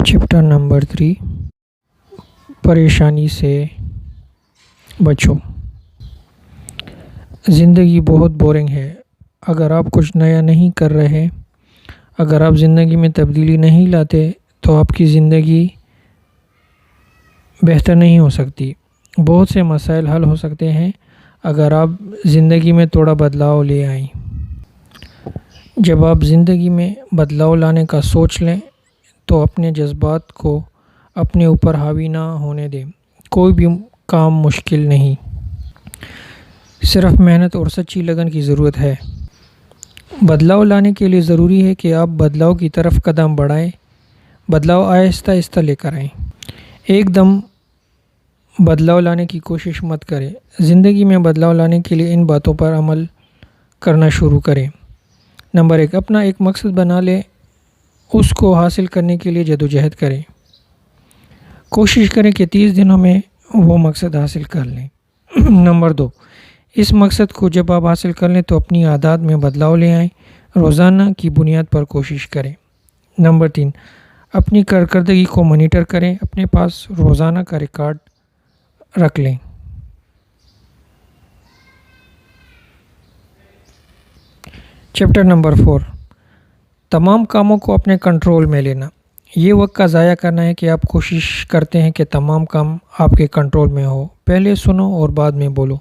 Chapter number 3 پریشانی سے بچو۔ زندگی بہت بورنگ ہے۔ اگر آپ کچھ نیا نہیں کر رہے، اگر آپ زندگی میں تبدیلی نہیں لاتے تو آپ کی زندگی بہتر نہیں ہو سکتی۔ بہت سے مسائل حل ہو سکتے ہیں اگر آپ زندگی میں تھوڑا بدلاؤ لے آئیں۔ جب آپ زندگی میں بدلاؤ لانے کا سوچ لیں تو اپنے جذبات کو اپنے اوپر حاوی نہ ہونے دیں۔ کوئی بھی کام مشکل نہیں، صرف محنت اور سچی لگن کی ضرورت ہے۔ بدلاؤ لانے کے لیے ضروری ہے کہ آپ بدلاؤ کی طرف قدم بڑھائیں۔ بدلاؤ آہستہ آہستہ لے کر آئیں۔ ایک دم بدلاؤ لانے کی کوشش مت کریں۔ زندگی میں بدلاؤ لانے کے لیے ان باتوں پر عمل کرنا شروع کریں۔ نمبر 1، اپنا ایک مقصد بنا لیں۔ اس کو حاصل کرنے کے لیے جدوجہد کریں۔ کوشش کریں کہ 30 دنوں میں وہ مقصد حاصل کر لیں۔ نمبر 2، اس مقصد کو جب آپ حاصل کر لیں تو اپنی عادات میں بدلاؤ لے آئیں۔ روزانہ کی بنیاد پر کوشش کریں۔ نمبر 3، اپنی کارکردگی کو مانیٹر کریں۔ اپنے پاس روزانہ کا ریکارڈ رکھ لیں۔ چیپٹر نمبر 4 تمام کاموں کو اپنے کنٹرول میں لینا۔ یہ وقت کا ضائع کرنا ہے کہ آپ کوشش کرتے ہیں کہ تمام کام آپ کے کنٹرول میں ہو۔ پہلے سنو اور بعد میں بولو۔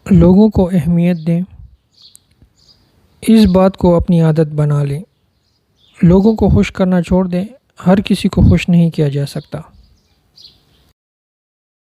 لوگوں کو اہمیت دیں۔ اس بات کو اپنی عادت بنا لیں۔ لوگوں کو خوش کرنا چھوڑ دیں۔ ہر کسی کو خوش نہیں کیا جا سکتا۔